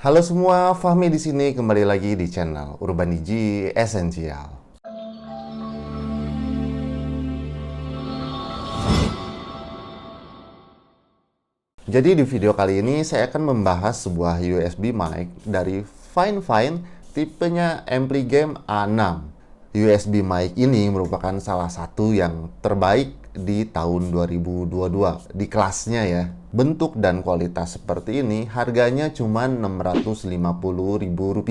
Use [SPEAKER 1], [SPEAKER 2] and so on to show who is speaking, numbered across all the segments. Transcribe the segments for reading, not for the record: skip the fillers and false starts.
[SPEAKER 1] Halo semua, Fahmi di sini kembali lagi di channel Urbaniji Essential. Jadi di video kali ini saya akan membahas sebuah USB mic dari Fine tipenya Ampligame A6. USB mic ini merupakan salah satu yang terbaik di tahun 2022 di kelasnya ya. Bentuk dan kualitas seperti ini harganya cuma Rp650.000.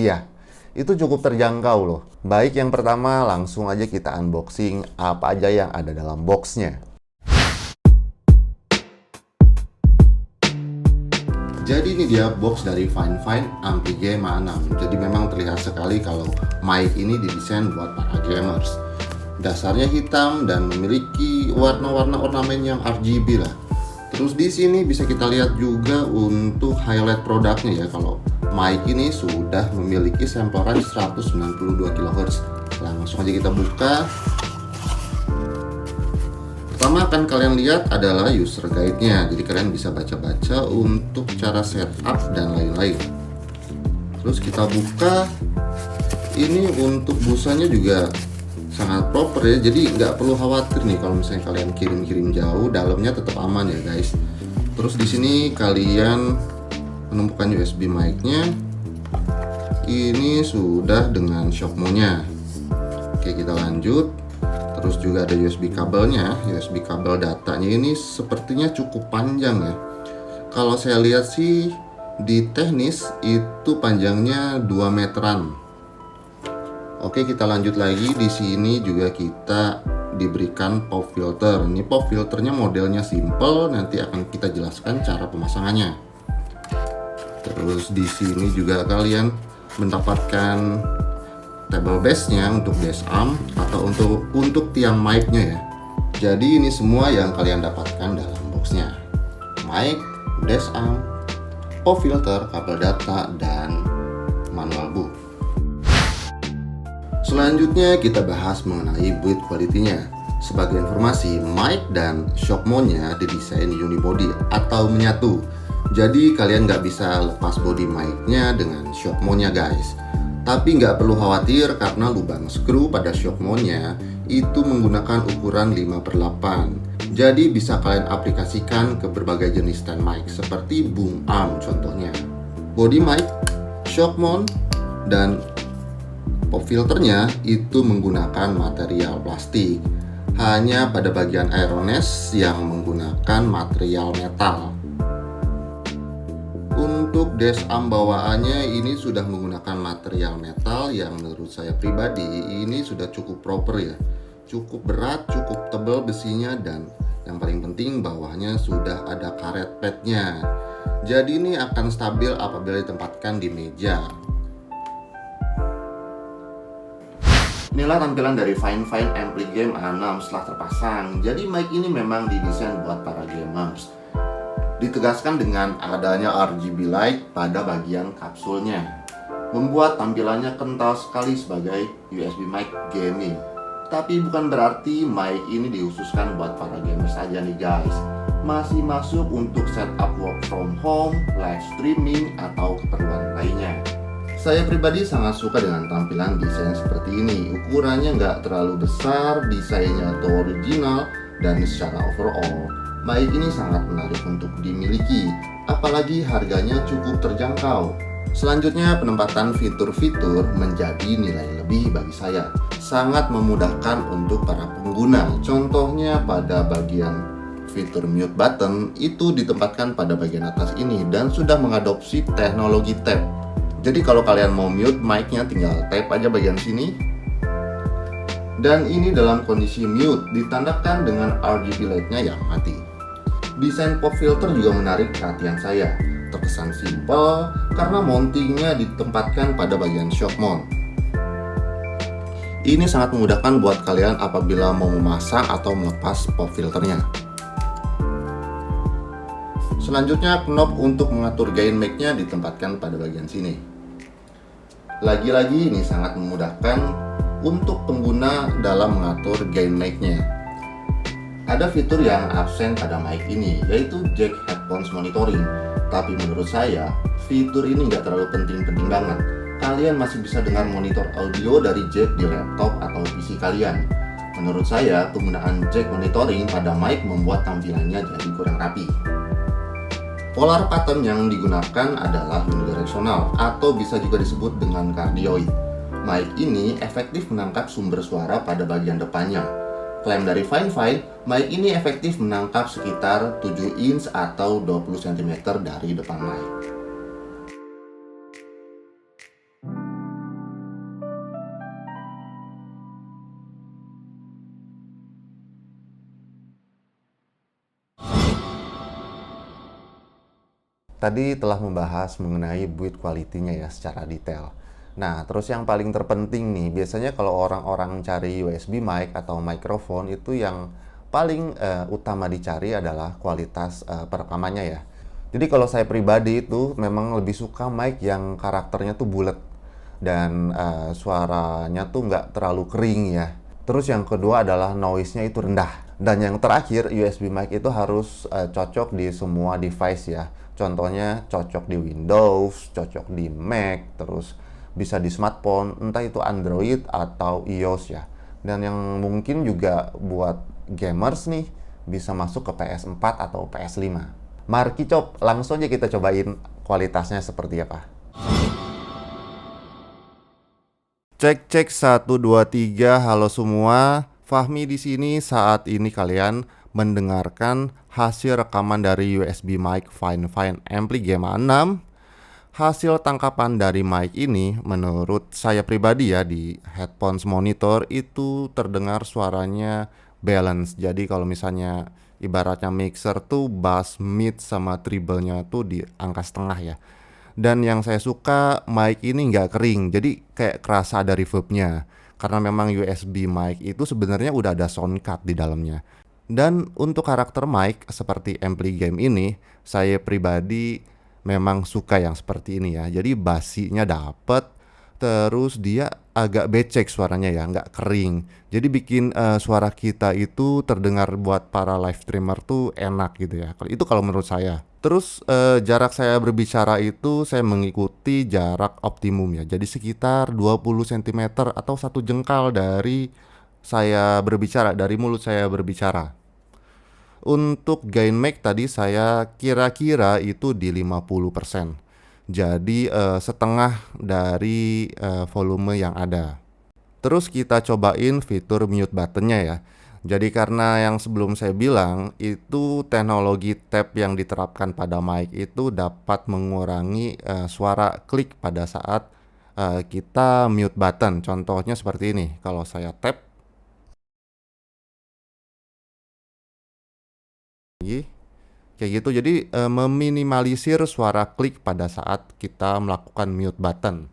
[SPEAKER 1] Itu cukup terjangkau loh. Baik, yang pertama langsung aja kita unboxing apa aja yang ada dalam boxnya. Jadi ini dia box dari Fine Ampligame A6. Jadi memang terlihat sekali kalau mic ini didesain buat para gamers. Dasarnya hitam dan memiliki warna-warna ornamen yang RGB lah. Terus di sini bisa kita lihat juga untuk highlight produknya ya, kalau mic ini sudah memiliki sampel range 192 kHz. Langsung aja kita buka. Pertama akan kalian lihat adalah user guide-nya, jadi kalian bisa baca-baca untuk cara setup dan lain-lain. Terus kita buka, ini untuk busanya juga sangat proper ya, jadi nggak perlu khawatir nih kalau misalnya kalian kirim-kirim jauh, dalamnya tetap aman ya guys. Terus di sini kalian menemukan USB mic-nya, ini sudah dengan shock mount-nya. Oke, kita lanjut. Terus juga ada USB kabelnya, USB kabel datanya ini sepertinya cukup panjang ya. Kalau saya lihat sih di teknis itu panjangnya 2 meteran. Oke, kita lanjut lagi. Di sini juga kita diberikan pop filter. Ini pop filternya modelnya simple, nanti akan kita jelaskan cara pemasangannya. Terus di sini juga kalian mendapatkan table base-nya untuk dash arm atau untuk tiang mic-nya ya. Jadi ini semua yang kalian dapatkan dalam box-nya. Mic, dash arm, pop filter, kabel data, dan manual book. Selanjutnya kita bahas mengenai build quality-nya. Sebagai informasi, mic dan shock mount-nya didesain unibody atau menyatu. Jadi kalian nggak bisa lepas body mic-nya dengan shock mount-nya guys. Tapi nggak perlu khawatir karena lubang skru pada shock mount-nya itu menggunakan ukuran 5/8. Jadi bisa kalian aplikasikan ke berbagai jenis stand mic seperti boom arm contohnya. Body mic, shock mount, dan pop filternya itu menggunakan material plastik. Hanya pada bagian aerones yang menggunakan material metal. Untuk dash arm bawaannya ini sudah menggunakan material metal yang menurut saya pribadi ini sudah cukup proper ya. Cukup berat, cukup tebal besinya, dan yang paling penting bawahnya sudah ada karet padnya. Jadi ini akan stabil apabila ditempatkan di meja. Inilah tampilan dari Fine Ampligame A6 setelah terpasang. Jadi mic ini memang didesain buat para gamers. Ditegaskan dengan adanya RGB light pada bagian kapsulnya, membuat tampilannya kental sekali sebagai USB mic gaming. Tapi bukan berarti mic ini dikhususkan buat para gamer saja nih guys. Masih masuk untuk setup work from home, live streaming, atau keperluan lainnya. Saya pribadi sangat suka dengan tampilan desain seperti ini. Ukurannya nggak terlalu besar, desainnya itu original, dan secara overall mic ini sangat menarik untuk dimiliki, apalagi harganya cukup terjangkau. Selanjutnya, penempatan fitur-fitur menjadi nilai lebih bagi saya. Sangat memudahkan untuk para pengguna. Contohnya pada bagian fitur mute button itu ditempatkan pada bagian atas ini dan sudah mengadopsi teknologi tap. Jadi kalau kalian mau mute mic-nya tinggal tap aja bagian sini. Dan ini dalam kondisi mute, ditandakan dengan RGB light-nya yang mati. Desain pop filter juga menarik perhatian saya. Terkesan simple karena mountingnya ditempatkan pada bagian shock mount. Ini sangat memudahkan buat kalian apabila mau memasang atau melepas pop filternya. Selanjutnya, knob untuk mengatur gain mic-nya ditempatkan pada bagian sini. Lagi-lagi ini sangat memudahkan untuk pengguna dalam mengatur gain mic-nya. Ada fitur yang absen pada mic ini, yaitu jack headphones monitoring. Tapi menurut saya, fitur ini nggak terlalu penting-penting banget. Kalian masih bisa dengar monitor audio dari jack di laptop atau PC kalian. Menurut saya, penggunaan jack monitoring pada mic membuat tampilannya jadi kurang rapi. Polar pattern yang digunakan adalah unidirectional atau bisa juga disebut dengan cardioid. Mic ini efektif menangkap sumber suara pada bagian depannya. Klaim dari Fine, mic ini efektif menangkap sekitar 7 inch atau 20 cm dari depan mic. Tadi telah membahas mengenai build quality-nya ya secara detail. Nah, terus yang paling terpenting nih, biasanya kalau orang-orang cari USB mic atau mikrofon itu yang paling utama dicari adalah kualitas perekamannya ya. Jadi kalau saya pribadi itu memang lebih suka mic yang karakternya tuh bulat dan suaranya tuh nggak terlalu kering ya. Terus yang kedua adalah noise-nya itu rendah. Dan yang terakhir, USB mic itu harus cocok di semua device ya. Contohnya cocok di Windows, cocok di Mac, terus bisa di smartphone, entah itu Android atau iOS ya. Dan yang mungkin juga buat gamers nih, bisa masuk ke PS4 atau PS5. Mari Kicop, langsung aja kita cobain kualitasnya seperti apa. Cek cek 1 2 3, halo semua. Fahmi di sini. Saat ini kalian mendengarkan hasil rekaman dari USB mic Fine Ampli Gamma 6. Hasil tangkapan dari mic ini menurut saya pribadi ya di headphones monitor itu terdengar suaranya balance. Jadi kalau misalnya ibaratnya mixer tuh bass, mid sama treble-nya tuh di angka setengah ya. Dan yang saya suka mic ini nggak kering, jadi kayak kerasa ada reverb-nya. Karena memang USB mic itu sebenarnya udah ada sound card di dalamnya. Dan untuk karakter mic seperti Ampli Game ini, saya pribadi memang suka yang seperti ini ya. Jadi basinya dapet, terus dia agak becek suaranya ya, nggak kering. Jadi bikin suara kita itu terdengar buat para live streamer tuh enak gitu ya. Itu kalau menurut saya. Terus jarak saya berbicara itu saya mengikuti jarak optimum ya. Jadi sekitar 20 cm atau 1 jengkal dari saya berbicara, dari mulut saya berbicara. Untuk gain mic tadi saya kira-kira itu di 50%. Jadi setengah dari volume yang ada. Terus kita cobain fitur mute buttonnya ya. Jadi karena yang sebelum saya bilang itu teknologi tap yang diterapkan pada mic itu dapat mengurangi suara klik pada saat kita mute button. Contohnya seperti ini. Kalau saya tap kayak gitu, jadi meminimalisir suara klik pada saat kita melakukan mute button.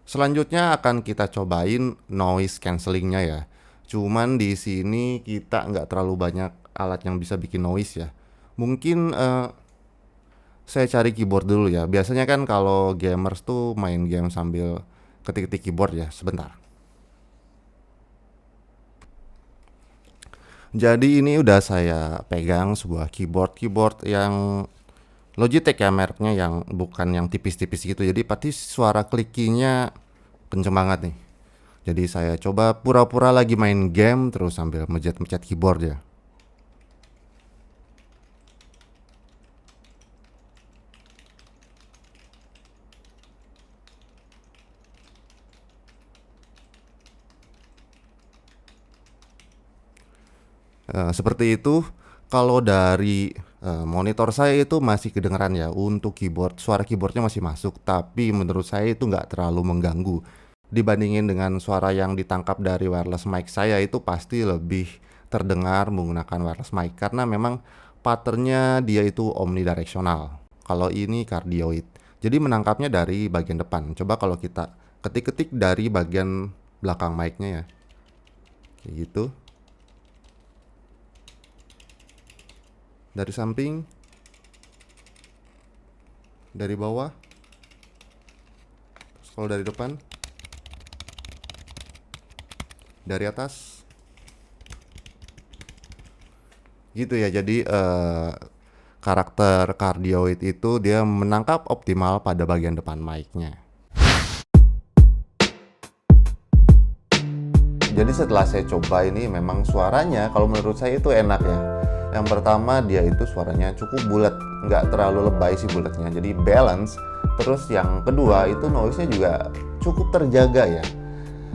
[SPEAKER 1] Selanjutnya akan kita cobain noise cancellingnya ya. Cuman di sini kita nggak terlalu banyak alat yang bisa bikin noise ya. Mungkin saya cari keyboard dulu ya. Biasanya kan kalau gamers tuh main game sambil ketik-ketik keyboard ya. Sebentar. Jadi ini udah saya pegang sebuah keyboard yang Logitech ya, mereknya yang bukan yang tipis-tipis gitu. Jadi pasti suara klikinya kenceng banget nih. Jadi saya coba pura-pura lagi main game terus sambil mencet-mencet keyboard ya. Seperti itu. Kalau dari monitor saya itu masih kedengeran ya untuk keyboard, suara keyboardnya masih masuk, tapi menurut saya itu nggak terlalu mengganggu. Dibandingin dengan suara yang ditangkap dari wireless mic saya itu pasti lebih terdengar menggunakan wireless mic karena memang patternnya dia itu omnidirectional. Kalau ini cardioid, jadi menangkapnya dari bagian depan. Coba kalau kita ketik-ketik dari bagian belakang mic-nya ya, kayak gitu. Dari samping, dari bawah, terus kalau dari depan, dari atas. Gitu ya. Jadi karakter cardioid itu dia menangkap optimal pada bagian depan mic-nya. Jadi setelah saya coba ini memang suaranya kalau menurut saya itu enak ya. Yang pertama dia itu suaranya cukup bulat, nggak terlalu lebay sih bulatnya, jadi balance. Terus yang kedua itu noise-nya juga cukup terjaga ya.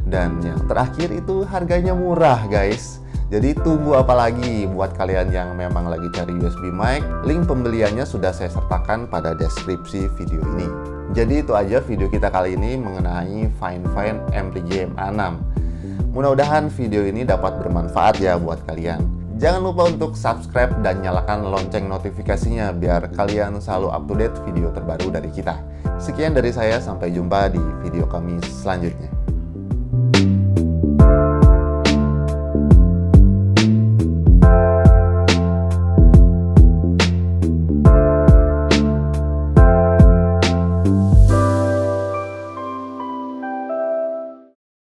[SPEAKER 1] Dan yang terakhir itu harganya murah guys. Jadi tunggu apa lagi buat kalian yang memang lagi cari USB mic. Link pembeliannya sudah saya sertakan pada deskripsi video ini. Jadi itu aja video kita kali ini mengenai Fine Ampli Game A6. Mudah-mudahan video ini dapat bermanfaat ya buat kalian. Jangan lupa untuk subscribe dan nyalakan lonceng notifikasinya biar kalian selalu up to date video terbaru dari kita. Sekian dari saya, sampai jumpa di video kami selanjutnya.